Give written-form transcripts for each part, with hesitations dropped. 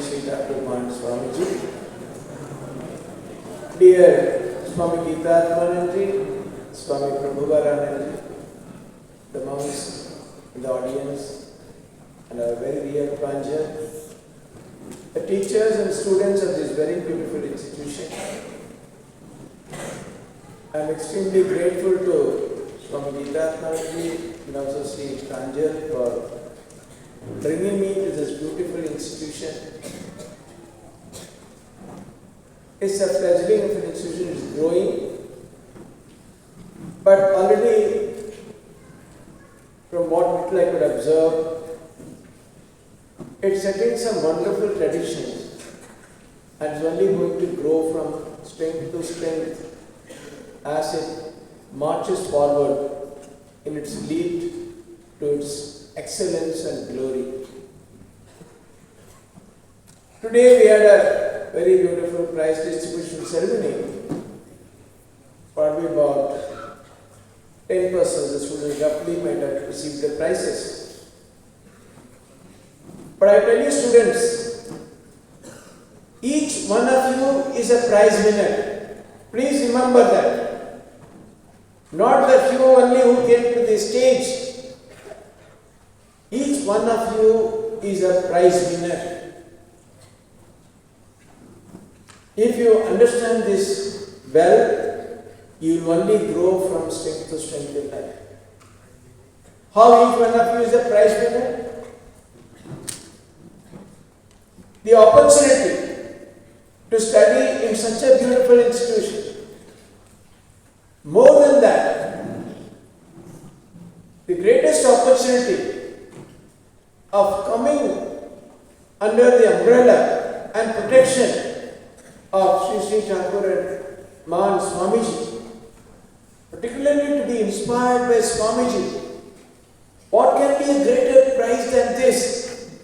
Swami, dear Swami Shantatmanandaji, Swami Prabhuvaranandaji, the monks in the audience, and our very dear Pranjal, the teachers and students of this very beautiful institution. I am extremely grateful to Swami Shantatmanandaji and also Sri Pranjal for bringing me to this beautiful institution. It's a fledgling of an institution, it's growing, but already from what little I could observe, it's setting some wonderful traditions and it's only going to grow from strength to strength as it marches forward in its lead to its excellence and glory. Today we had a very beautiful prize distribution ceremony. Probably about 10% of the students roughly might have received the prizes. But I tell you students, each one of you is a prize winner. Please remember that. Not the few only who came to the stage. Each one of you is a prize winner. If you understand this well, you will only grow from strength to strength in life. How each one of you is a prize winner? The opportunity to study in such a beautiful institution. More than that, the greatest opportunity of coming under the umbrella and protection of Sri Thakur and Mahan Swamiji, particularly to be inspired by Swamiji. What can be a greater prize than this?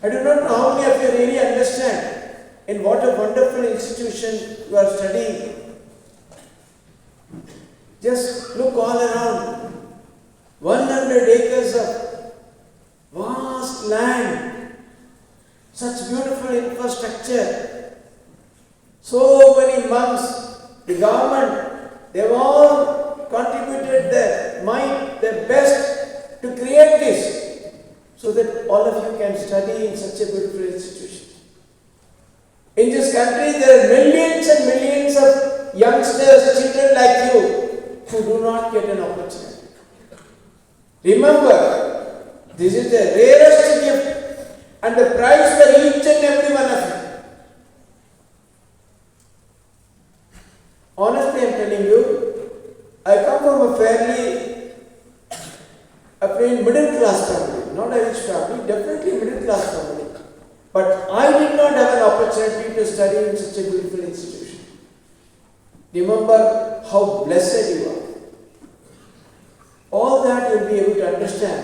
I do not know how many of you really understand in what a wonderful institution you are studying. Just look all around. 100 acres of vast land, such beautiful infrastructure. So many monks, the government, they have all contributed their might, their best to create this, so that all of you can study in such a beautiful institution. In this country, there are millions and millions of youngsters, children like you, who do not get an opportunity. Remember, this is the rarest gift and the prize for each and every one of you. Honestly, I am telling you, I come from a fairly middle class family, not a rich family, definitely middle class family. But I did not have an opportunity to study in such a beautiful institution. Remember how blessed you are. All that you will be able to understand.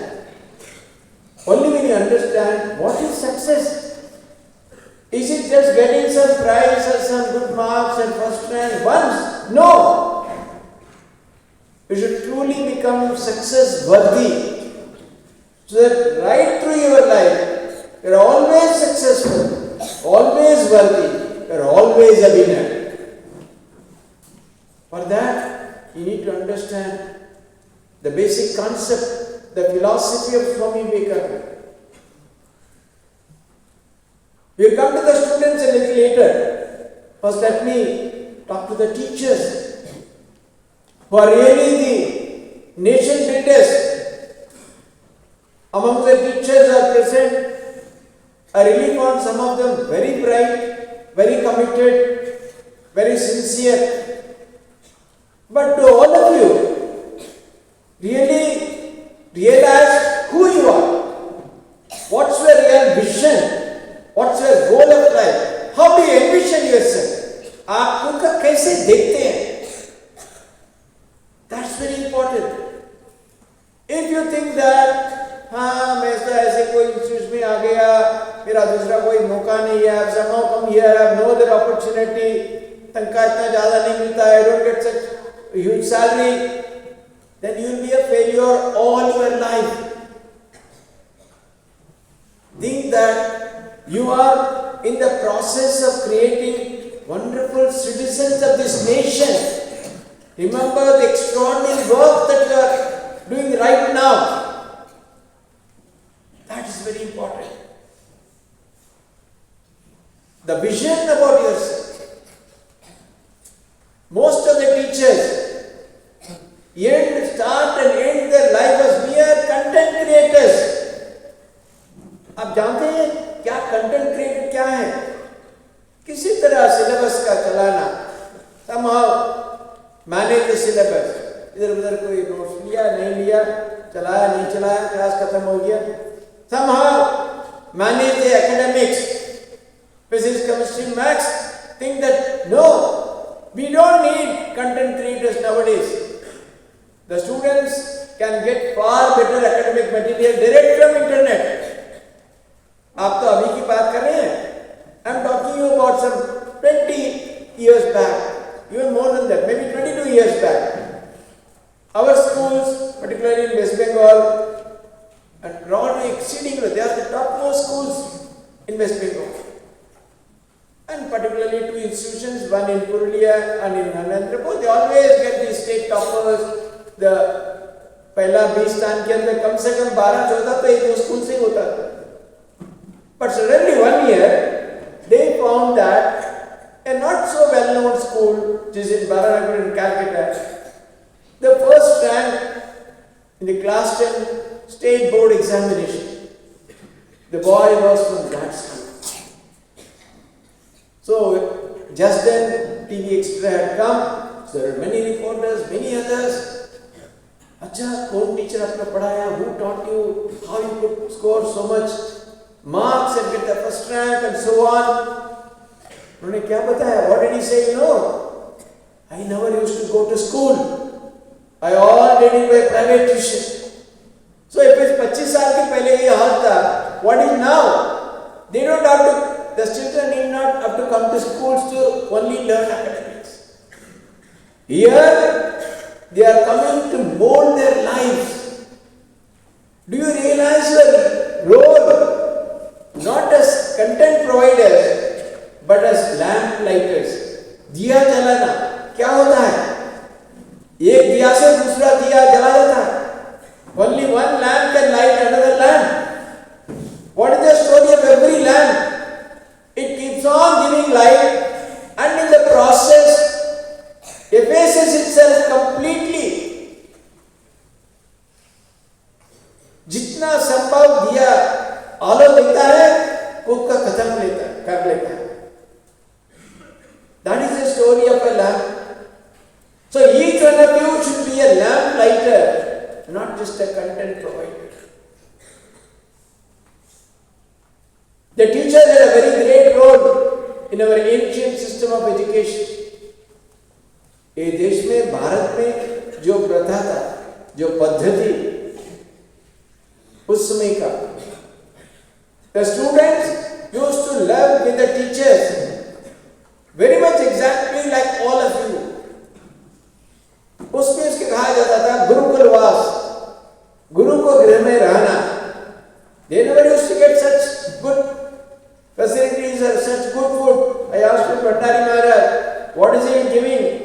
Only when you understand what is success. Is it just getting some prize or some good marks and first rank once? No! You should truly become success worthy. So that right through your life, you are always successful, always worthy, you are always a winner. For that, you need to understand the basic concept, the philosophy of Swami Vivekananda. We will come to the students a little later. First, let me talk to the teachers who are really the nation builders. Among the teachers are present. I really found some of them very bright, very committed, very sincere. But to all of you, really realize who you are. What's your real vision? What's your goal of life? How do you envision yourself? आप उनका कैसे देखते हैं? That's very important. If you think that मैं तो ऐसे कोई institute में आ गया, मेरा दूसरा कोई मौका नहीं है, I've somehow come here, I have no other opportunity, तनख्वाह इतना ज़्यादा नहीं मिलता, I don't get such a huge salary, then you will be a failure all your life. Think that you are in the process of creating wonderful citizens of this nation. Remember the extraordinary work that you are doing right now. That is very important. The vision about yourself. Most of the teachers start and end their life as mere content creators. आप जानते हैं क्या content creator क्या है? किसी तरह syllabus का चलाना, somehow मैनेज द सिलेबस, इधर उधर कोई नोट्स लिया नहीं लिया, चलाया नहीं चलाया, क्लास खत्म हो गया. Somehow manage the academics, physics, chemistry, maths. Think that no, we don't need content creators nowadays. The students can get far better academic material direct from internet. आप तो अभी की बात कर रहे हैं. I am talking you about some 20 years back. Even more than that, maybe 22 years back. Our schools, particularly in West Bengal, and rather exceedingly, they are the topmost schools in West Bengal. And particularly two institutions, one in Purulia and in Anandrapur, they always get the state toppers. The पहला 20 स्थान के अंदर कम से कम 12-14 तो एक school से होता था. But suddenly one year, they found that a not so well-known school, which is in Baranagar in Calcutta, the first rank in the class 10 state board examination. The boy was from that school. So, just then TV Extra had come, so there were many reporters, many others. Acha, कौन teacher आपने पढ़ाया? Who taught you? How you could score so much marks and get the first rank and so on? उन्होंने क्या बताया? What did he say? You know, I never used to go to school. I all did it by private tuition. So if it's 25 साल के पहले ये हाल था, what is now? They don't have to, the children need not have to come to schools to only learn academics. Here, they are coming to mold their lives. Do you realize your role? Not as content providers, but as lamp lighters. दिया जलाना क्या होता है? एक दिया से दूसरा दिया जला जाता है. Only one lamp can light another lamp. What is the story of every lamp? It keeps on giving light, and in the process effaces itself completely. जितना संभव दिया आलो देता है, कुक का खत्म कर लेता है. That is the story of a lamp. So each one of you should be a lamp lighter, not just a content provider. The teacher had a very great role in our ancient system of education. ये देश में भारत में जो प्रथा था, जो पद्धति उस समय का, the students used to love with the teachers very much exactly like all of you. उसमें उसके कहा जाता था गुरुकुलवास, गुरु को गृह में रहना. They never used to get such good facilities or such good food. I asked Pandari Maharaj, what is he giving?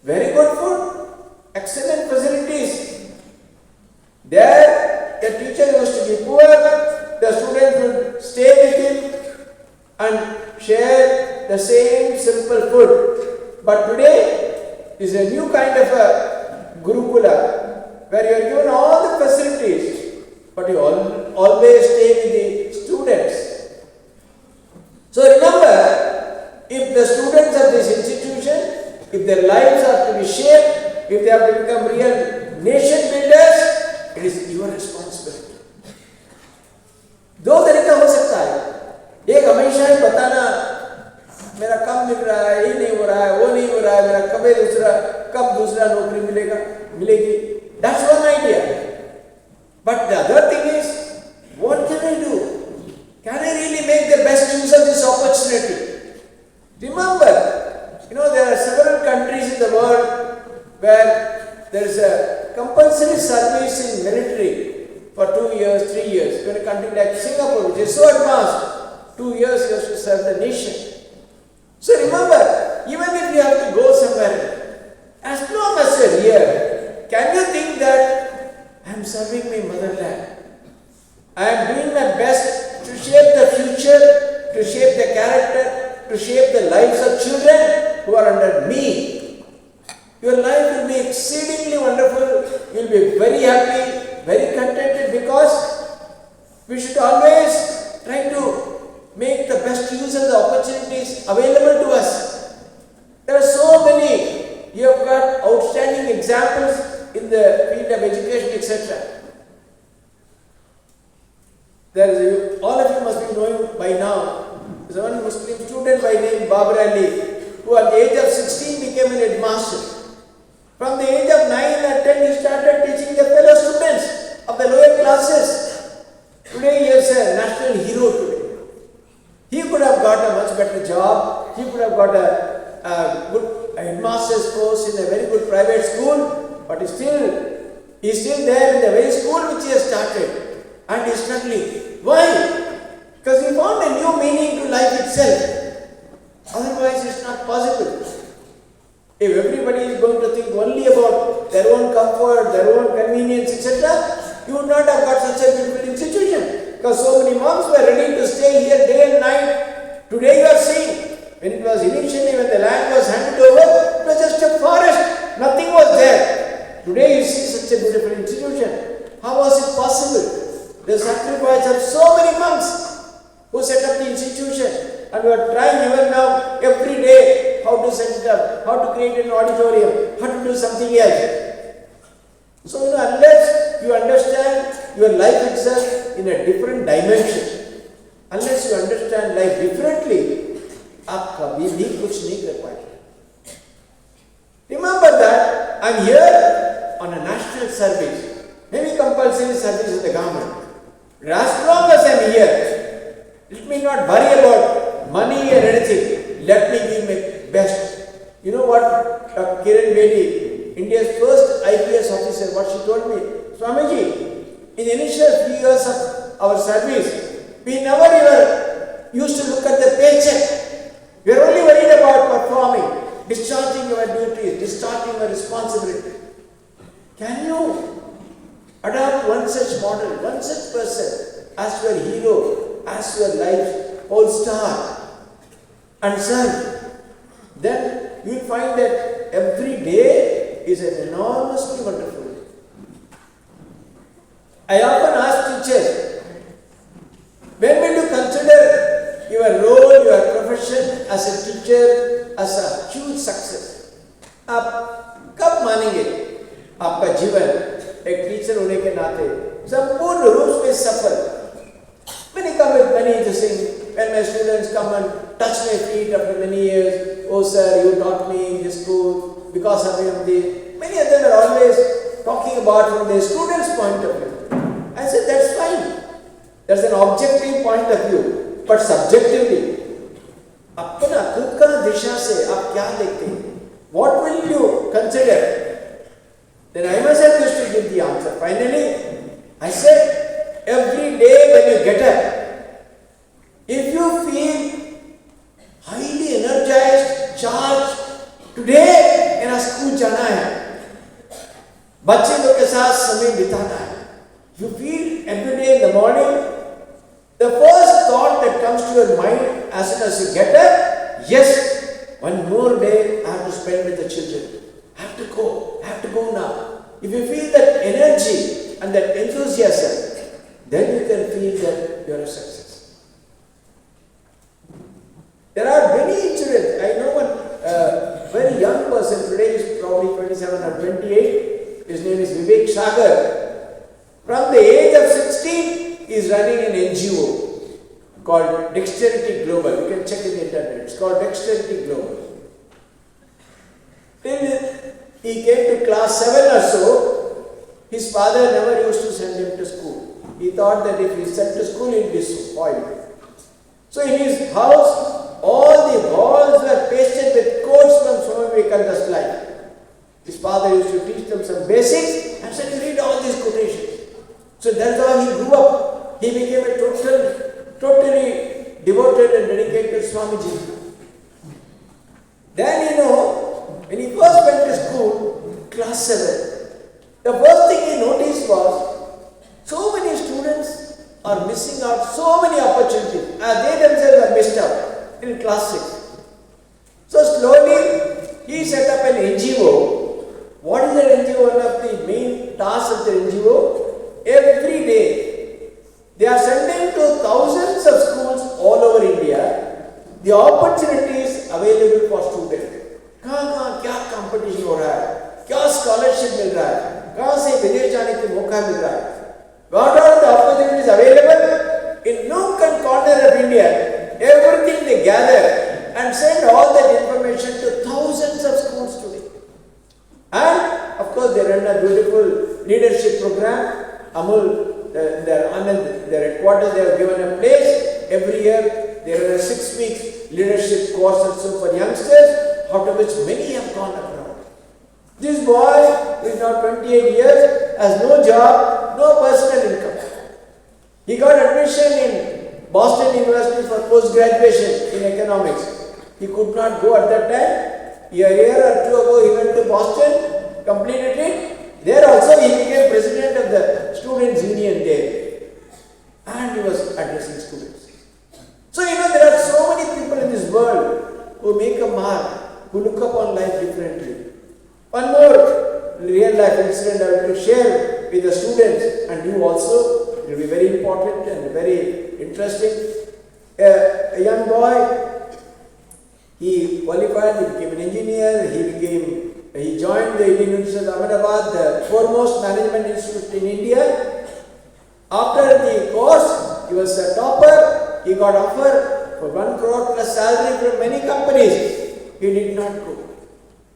Very good food, excellent facilities. There, the teacher used to be poor, the students would stay with him and share the same simple food. But today is a new kind of a Gurukula, where you are given all the facilities, but you always stay with the students. So remember, if the students of this institution, if their lives are to be shaped, if they have to become real nation builders, it is your responsibility. दो तरीका हो सकता है. एक हमेशा ही बताना मेरा कम मिल रहा है, ये नहीं हो रहा है, वो नहीं हो रहा है, मेरा कब दूसरा नौकरी मिलेगी. That's one idea. But the other thing is, what can I do? Can I really make the best use of this opportunity? Remember, there are several countries in the world where there is a compulsory service in military for 2 years, 3 years. In a country like Singapore, which is so advanced, 2 years he has to serve the nation. So remember, even if you have to go somewhere, as long as you are here, can you think that I am serving my motherland? I am doing my best to shape the future, to shape the character, to shape the lives of children who are under me. Your life will be exceedingly wonderful. You will be very happy, very contented, because we should always try to make the best use of the opportunities available to us. There are so many. You have got outstanding examples in the field of education, etc. All of you must be knowing by now, there's one Muslim student by name Babur Ali, who at the age of 16 became an headmaster. From the age of 9 or 10, he started teaching the fellow students of the lower classes. Today he is a national hero today. He could have got a much better job. He could have got a good headmaster's post in a very good private school, but he's still there in the very school which he has started. And he's struggling. Why? Because he found a new meaning to life itself. Otherwise, it's not possible. If everybody is going to think only about their own comfort, their own convenience, etc., you would not have got such a beautiful institution. Because so many monks were ready to stay here day and night. Today you are seeing, when it was initially, when the land was handed over, it was just a forest. Nothing was there. Today you see such a beautiful institution. How was it possible? The sacrifice of so many monks who set up the institution, and we are trying even now every day how to set it up, how to create an auditorium, how to do something else. So unless you understand your life itself in a different dimension, unless you understand life differently, आप कभी भी कुछ नहीं कर पाएंगे. Remember that I am here on a national service, maybe compulsory service of the government. As long as I am here, let me not worry about money or anything. Let me give my best. You know what Dr. Kiran Bedi, India's first IPS officer, what she told me? Swamiji, in the initial few years of our service, we never ever used to look at the paycheck. We are only worried about performing, discharging our duties, discharging our responsibility. Can you adopt one such model, one such person as your hero, as your life whole star, and serve? Then you will find that every day is an enormously wonderful. I often ask teachers, when will you consider your role, your profession as a teacher as a huge success? आप कब मानेंगे आपका जीवन एक teacher होने के नाते संपूर्ण रूप में सफल? Many come with many to sing. When my students come and touch my feet after many years, oh sir, you taught me in this school because of this. Many of them are always talking about from their students' point of view. I said that's fine. That's an objective point of view, but subjectively, अपना खुद का दिशा से आप क्या देखते हैं? What will you consider? Then I myself used to give the answer. Finally, I said, every day when you get up, if you feel highly energized, charged, today मेरा school जाना है, बच्चे लोग के साथ समय बिताना है. You feel every day in the morning, the first thought that comes to your mind as soon as you get up, yes, one more day I have to spend with the children. I have to go now. If you feel that energy and that enthusiasm, then you can feel that you are a success. There are many children. I know one very young person, today is probably 27 or 28. His name is Vivek Sagar. From the age of 16, he is running an NGO called Dexterity Global. You can check in the internet. It's called Dexterity Global. Till he came to class 7 or so, his father never used to send him to school. He thought that if he sent to school, he would be spoiled. So in his house, all the walls were pasted with quotes from Swami Vivekananda's life. His father used to teach them some basics and said, you read all these quotations. So that's how he grew up. He became a totally devoted and dedicated Swamiji. Then when he first went to school, class 7, the first thing he noticed was, so many students are missing out so many opportunities. They themselves are missed out in class 6. So slowly he set up an NGO. What is an NGO? One of the main tasks of the NGO, every day they are sending to thousands of schools all over India the opportunities available for students. कहाँ क्या competition हो रहा है, क्या scholarship मिल रहा है, कहाँ से विदेश जाने की मौका मिल रहा है. What are the opportunities available in nook and corner of India? Everything they gather and send all that information to thousands of schools today. And of course, they run a beautiful leadership program. Amul, their headquarters, they have given a place. Every year, there are 6 weeks leadership course also for youngsters, out of which many have gone abroad. This boy, who is now 28 years, has no job, no personal income. He got admission in Boston University for post-graduation in economics. He could not go at that time. A year or 2 ago, he went to Boston, completed it. There also he became president of the Students' Union there. And he was addressing students. So there are so many people in this world who make a mark, who look upon life differently. One more real life incident I want to share with the students and you also. It will be very important and very interesting. A young boy, he qualified, he became an engineer, he joined the Indian University of Ahmedabad, the foremost management institute in India. After the course, he was a topper, he got offer for 1 crore plus salary from many companies. He did not go.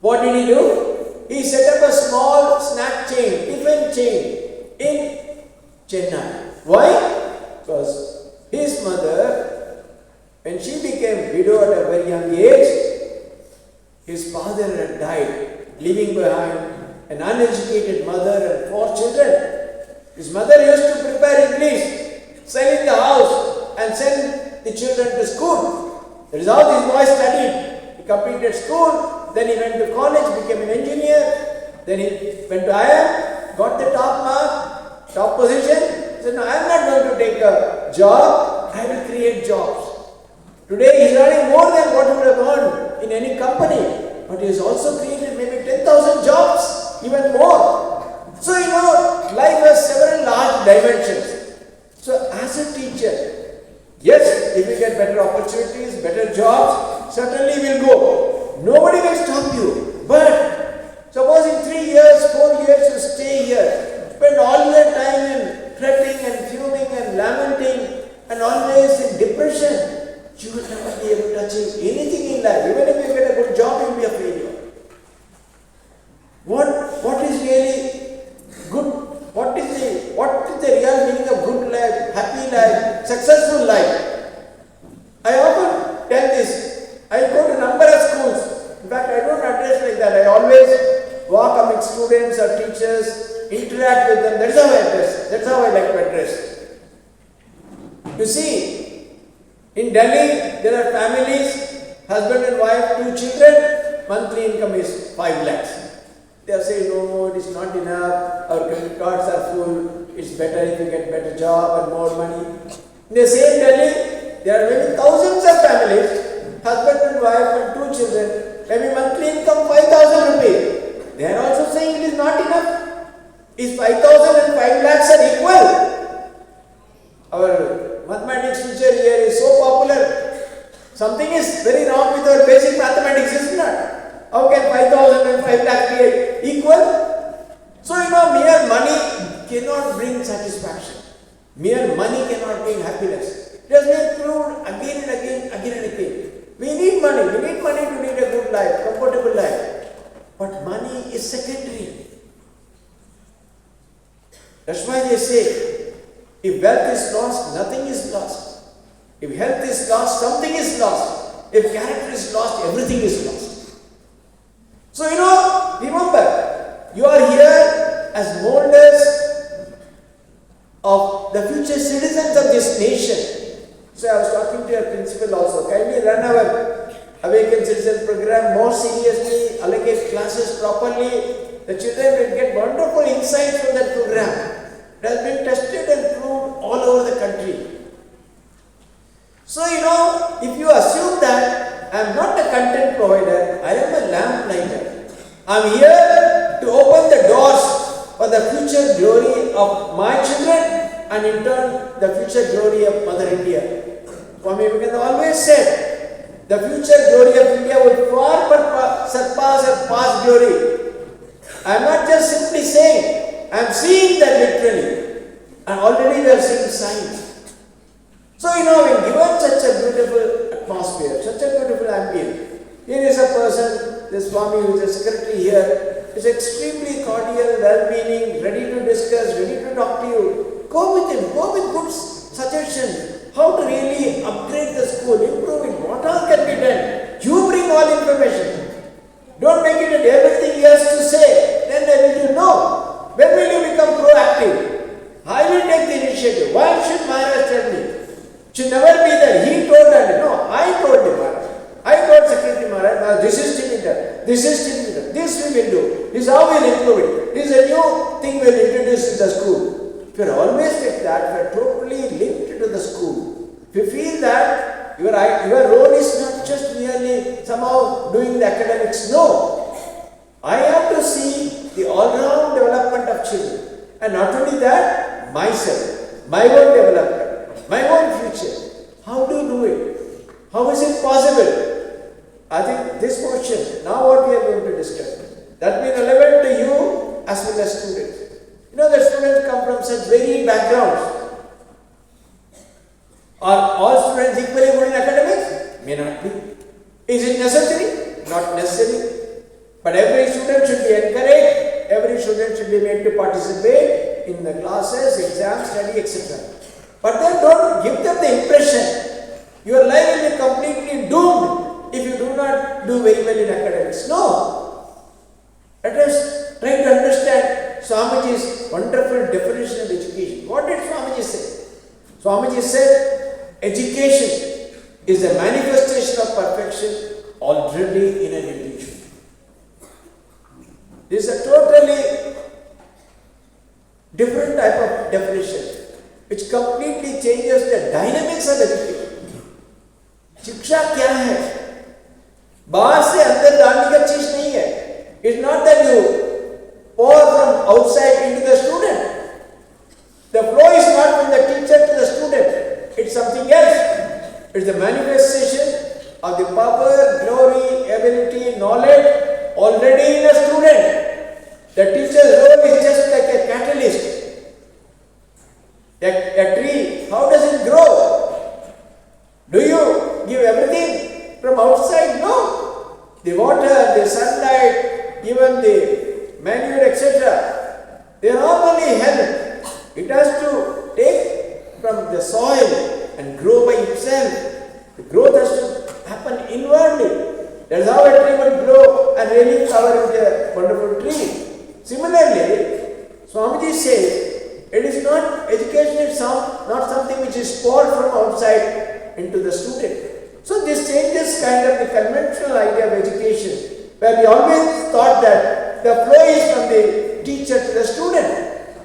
What did he do? He set up a small snack chain, tiffin chain in Chennai. Why? Because his mother, when she became widow at a very young age, his father had died, leaving behind an uneducated mother and 4 children. His mother used to prepare English, sell in the house and send the children to school. That is how this boy studied. He completed school, then he went to college, became an engineer, then he went to IIM, got the top mark, top position. He said, no, I am not going to take a job, I will create jobs. Today he is earning more than what he would have earned in any company, but he has also created maybe 10,000 jobs, even more. So life has several large dimensions. So as a teacher, yes, if you get better opportunities, better jobs, certainly will go. Nobody will stop you. But suppose in 3 years, 4 years you stay here, spend all your time in fretting and fuming and lamenting and always in depression, you will never be able to achieve anything in life. Even if you get a good job, you will be a failure. What is really good? What is the real meaning of good life, happy life, successful life? I often tell this. I go to a number of schools. In fact, I don't address like that. I always walk among students or teachers, interact with them. That's how I address. That's how I like to address. You see, in Delhi, there are families, husband and wife, 2 children, monthly income is 5 lakhs. They are saying, no, it is not enough, our credit cards are full, it's better if you get better job and more money. In the same Delhi, there are maybe thousands of families, husband and wife and 2 children, maybe monthly income 5,000 rupees. They are also saying it is not enough. Is 5,000 and 5 lakhs are equal? Our mathematics teacher here is so popular. Something is very wrong with our basic mathematics, isn't it? How can 5,000 and 5 lakh be equal? So mere money cannot bring satisfaction. Mere money cannot bring happiness. It has been proved again and again. We need money to lead a good life, comfortable life. But money is secondary. That's why they say, if wealth is lost, nothing is lost. If health is lost, something is lost. If character is lost, everything is lost. So remember, you are here as molders of the future citizens of this nation. So I was talking to your principal also. Kindly run our Awaken Citizen program more seriously, allocate classes properly. The children will get wonderful insight from that program. It has been tested and proved all over the country. So, if you assume that I am not a content provider, I am a lamp lighter. I am here to open the doors for the future glory of my children and in turn the future glory of Mother India. Swami Vivekananda always said, the future glory of India will far surpass her past glory. I am not just simply saying, I am seeing that literally. And already we are seeing signs. So, when given such a beautiful atmosphere, such a beautiful ambient, here is a person, this Swami who is a secretary here, is extremely cordial, well-meaning, ready to discuss, ready to talk to you. Go with him, go with good suggestions, how to really upgrade the school, improve it, what all can be done. You bring all information. Don't make it everything he has to say, then they will know. When will you become proactive? I will take the initiative. Why should Maharaj tell me? Should never be that he told her. No, I told him Maharaj. I told Secretary Maharaj, this is still done. This is still done. This we will do. This is how we will improve it. This is a new thing we will introduce in the school. If you are always like that, if you are totally linked to the school, if you feel that your role is not just merely somehow doing the academics, no. I have to see the all-round development of children. And not only that, myself, my own development, my own future. How do you do it? How is it possible? I think this portion, now what we are going to discuss, that will be relevant to you as well as students. The students come from such varied backgrounds. Are all students equally good in academics? May not be. Is it necessary? Not necessary. But every student should be encouraged, every student should be made to participate in the classes, exams, study, etc. But then don't give them the impression your life will be completely doomed if you do not do very well in academics. No. Let us try to understand Swamiji's wonderful definition of education. What did Swamiji say? Swamiji said, education is a manifestation of perfection already in an individual. This is a totally different type of definition which completely changes the dynamics of education. शिक्षा क्या है? बाहर से अंदर डालने का चीज नहीं है. It's not that you pour from outside into the student. The flow is not from the teacher to the student. It's something else. It's the manifestation of the power, glory, ability, knowledge already in a student. The teacher's role is just like a catalyst. A tree, how does it grow? Do you give everything from outside? No. The water, the sunlight, even the manure, etc. They normally help. It has to take from the soil and grow by itself. The growth has to happen inwardly. That's how a tree will grow and really flower into a wonderful tree. Similarly, Swamiji says, it is not education, it's not something which is poured from outside into the student. So this changes kind of the conventional idea of education, where we always thought that the flow is from the teacher to the student.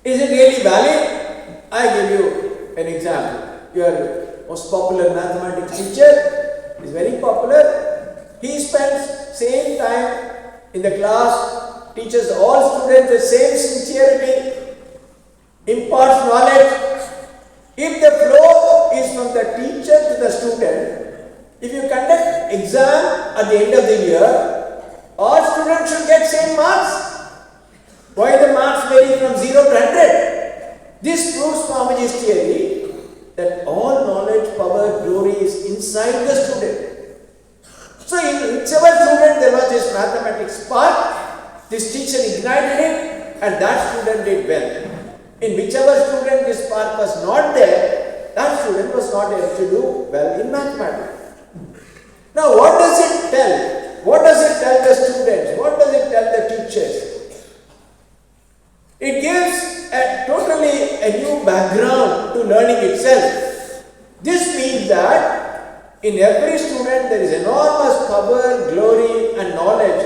Is it really valid? I give you an example. Your most popular mathematics teacher is very popular. He spends same time in the class, teaches all students the same sincerity, imparts knowledge. If the flow is from the teacher to the student, if you conduct exam at the end of the year, all students should get same marks. Why the marks vary from 0 to 100? This proves Swamiji's theory that all knowledge, power, glory is inside the student. So in whichever student there was this mathematics spark, this teacher ignited it and that student did well. In whichever student this spark was not there, that student was not able to do well in mathematics. Now what does it tell? What does it tell the students? What does it tell the teachers? It gives a totally a new background to learning itself. This means that in every student there is enormous power, glory and knowledge.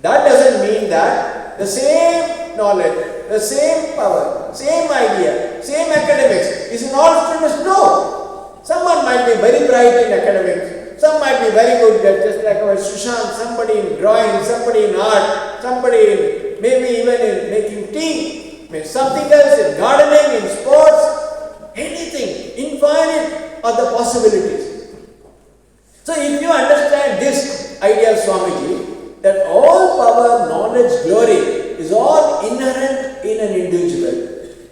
That doesn't mean that the same knowledge, the same power, same idea, same academics is in all students. No. Someone might be very bright in academics, some might be very good, just like our Sushant, somebody in drawing, somebody in art, somebody in maybe even in making tea, maybe something else, in gardening, in sports, anything, infinite are the possibilities. So if you understand this idea of Swamiji, that all power, knowledge, glory is all inherent in an individual.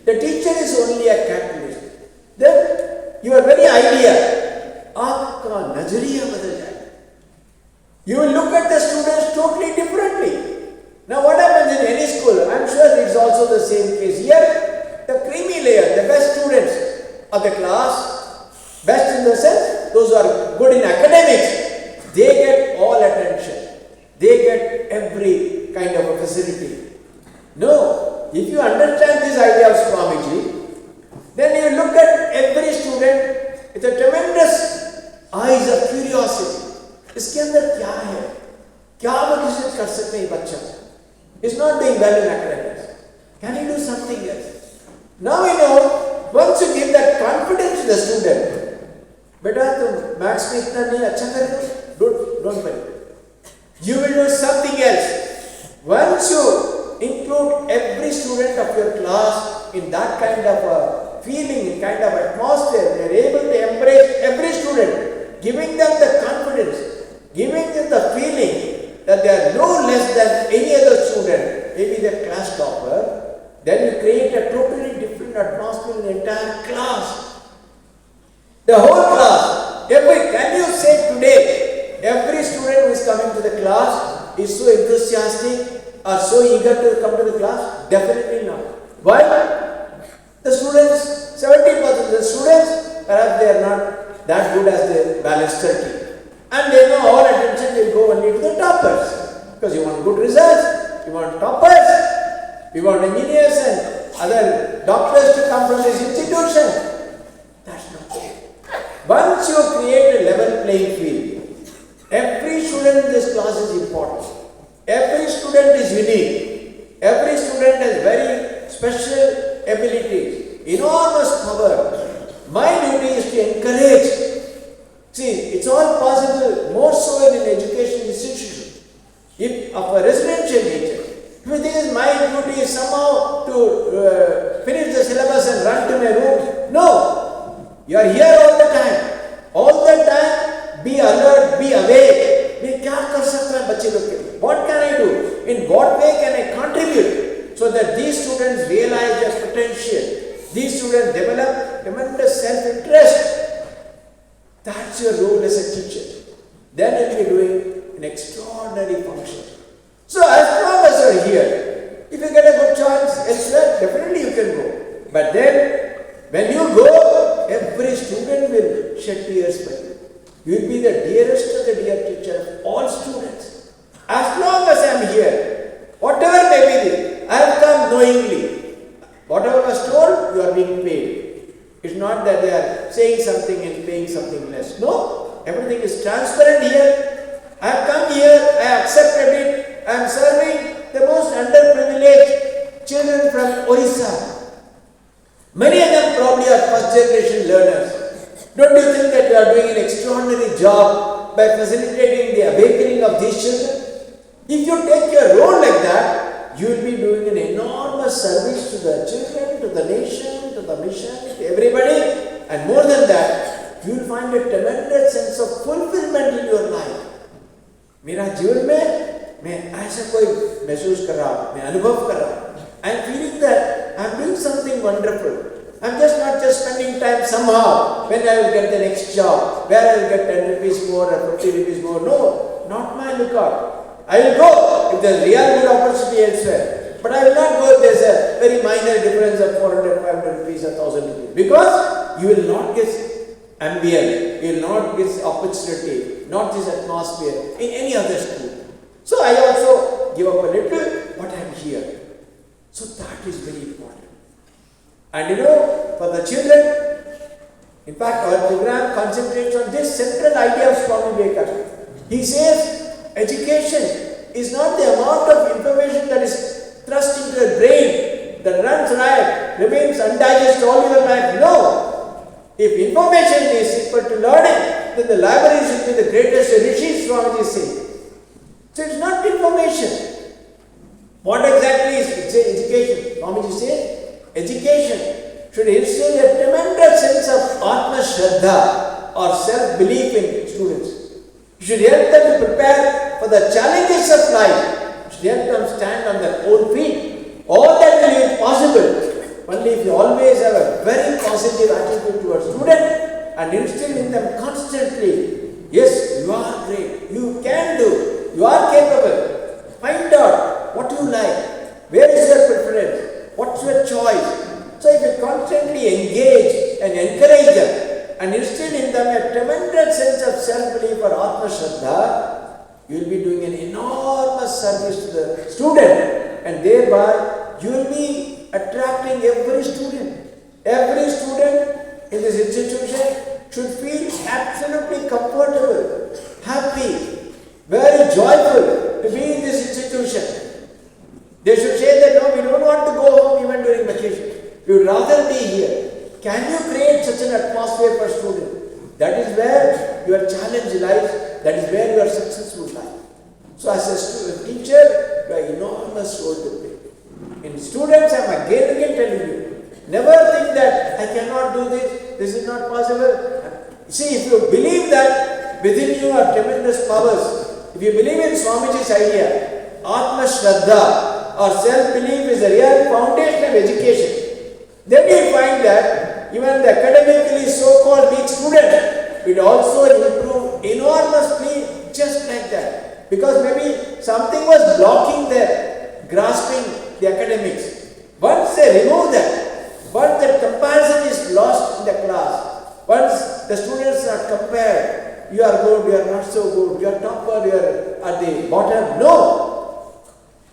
The teacher is only a catalyst. Then your very idea, आपका नजरिया बदल जाएगा. You will look at the students totally differently. Now what happens in any school? I am sure it is also the same case. Here, the creamy layer, the best students of the class, best in the sense, those who are good in academics, they get all attention. They get every kind of a facility. No, if you understand this idea of Swamiji, then you look at every student with a tremendous eyes of curiosity. इसके अंदर क्या है? क्या वो विकसित कर सकते हैं बच्चा? He's not doing well in academics. Can he do something else? Now we know, once you give that confidence to the student, बेटा तुम मैथ्स में इतना नहीं अच्छा कर रहे हो, don't worry. You will do something else. Once you include every student of your class in that kind of a feeling, kind of atmosphere, they are able to embrace every student, giving them the confidence, giving them the feeling that they are no less than any other student, maybe the class topper, then you create a totally different atmosphere in the entire class. The whole class, can you say today, every student who is coming to the class is so enthusiastic or so eager to come to the class? Definitely not. Why? The students, 70% of the students, perhaps they are not that good as the balanced turkey. And they know all attention will go only to the toppers. Because you want good results, you want toppers, you want engineers and other doctors to come from this institution. That's not it. Once you create a level playing field, every student in this class is important. Every student is unique. Every student has very special abilities, enormous power. My duty is to encourage. See, it's all possible, more so in an education institution. If of a residential nature, if you think my duty is somehow to finish the syllabus and run to my room, no. You are here all the time. All the time, be alert, be awake. What can I do? In what way can I contribute so that these students realize their potential? These students develop tremendous self-interest. That's your role as a teacher. Then you'll be doing an extraordinary function. So as long as you're here, if you get a good chance elsewhere, definitely you can go. But then, when you go, every student will shed tears for you. You will be the dearest of the dear teacher of all students. As long as I am here, whatever may be, I have come knowingly. Whatever was told, you are being paid. It's not that they are saying something and paying something less. No, everything is transparent here. I have come here, I accepted it. I am serving the most underprivileged children from Orissa. Many of them probably are first generation learners. Don't you think that you are doing an extraordinary job by facilitating the awakening of these children? If you take your role like that, you will be doing an enormous service to the children, to the nation, to the mission, to everybody. And more than that, you will find a tremendous sense of fulfillment in your life. मेरा जीवन में मैं ऐसा कोई महसूस कर रहा हूँ, मैं अनुभव कर रहा हूँ. I am feeling that I am doing something wonderful. I am just not just spending time somehow when I will get the next job, where I will get 10 rupees more or 50 rupees more. No, not my lookout. I will go if there is real good opportunity elsewhere. But I will not go if there is a very minor difference of 400, 500 rupees or 1000 rupees. Because you will not get ambience, you will not get opportunity, not this atmosphere in any other school. So I also give up a little, but I am here. So that is very important. And you know, for the children, In fact, our program concentrates on this central idea of Swami Vivekananda. He says education is not the amount of information that is thrust into the brain that runs riot, remains undigested all your life. No! If information is equal to learning, then the library should be the greatest rishis, Swamiji says. So it's not information. What exactly is education? Swamiji says, education should instill a tremendous sense of Atma Shraddha or self-belief in students. You should help them to prepare for the challenges of life. You should help them stand on their own feet. All that will be possible only if you always have a very positive attitude towards students and instill in them constantly, yes, you are great, you can do, you are capable. Find out what you like, where is your preference, what's your choice. So if you constantly engage and encourage them and instill in them a tremendous sense of self-belief or Atma Shraddha, you will be doing an enormous service to the student, and thereby you will be attracting every student. Every student in this institution should feel absolutely comfortable, happy, very joyful to be in this institution. They should say that no, we don't want to go home even during vacation. We would rather be here. Can you create such an atmosphere for students? That is where your challenge lies. That is where your success will lie. So as a teacher, you have enormous role to play. In students, I am again telling you, never think that I cannot do this is not possible. See, if you believe that within you are tremendous powers, if you believe in Swamiji's idea, Atma Shraddha or self-belief is the real foundation of education, then you find that even the academically so-called weak student will also improve enormously just like that. Because maybe something was blocking their grasping the academics. Once they remove that, once that comparison is lost in the class, once the students are compared, you are good, you are not so good, you are topper, you are at the bottom. No!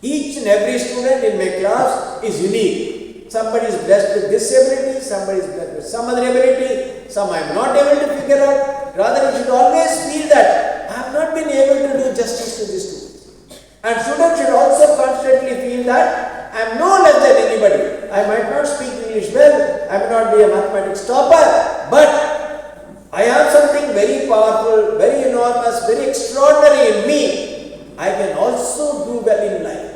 Each and every student in my class is unique. Somebody is blessed with this ability, somebody is blessed with some other ability, some I am not able to figure out. Rather, you should always feel that I have not been able to do justice to these students. And students should also constantly feel that I am no less than anybody. I might not speak English well, I may not be a mathematics topper, but I have something very powerful, very enormous, very extraordinary in me. I can also do well in life.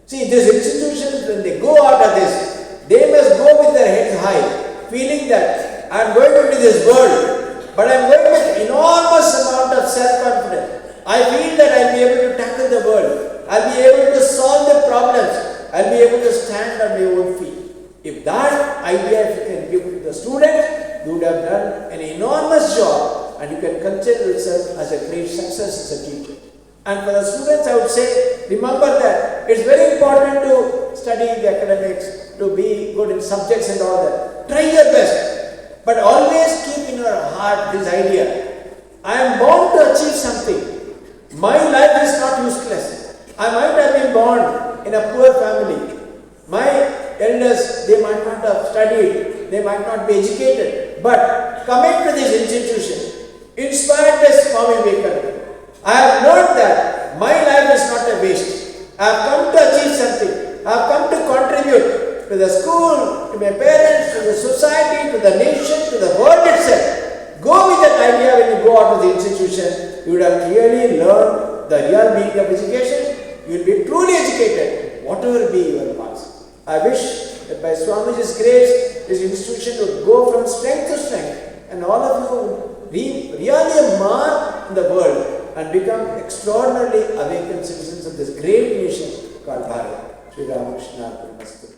See, these institutions, when they go out of this, they must go with their heads high, feeling that I am going into this world, but I am going with enormous amount of self-confidence. I feel that I will be able to tackle the world. I will be able to solve the problems. I will be able to stand on my own feet. If that idea if you can give to the student, you would have done an enormous job and you can consider yourself as a great success as a teacher. And for the students, I would say, remember that it's very important to study the academics, to be good in subjects and all that. Try your best. But always keep in your heart this idea. I am born to achieve something. My life is not useless. I might have been born in a poor family. My elders, they might not have studied. They might not be educated. But coming to this institution, inspired by Swami Vivekananda, I have learned that my life is not a waste. I have come to achieve something. I have come to contribute to the school, to my parents, to the society, to the nation, to the world itself. Go with that idea when you go out of the institution. You would have clearly learned the real meaning of education. You will be truly educated, whatever be your path. I wish that by Swamiji's grace, this institution would go from strength to strength, and all of you would leave really a mark in the world and become extraordinarily awakened citizens of this great nation called Bharat. Shri Ramakrishna Namaste.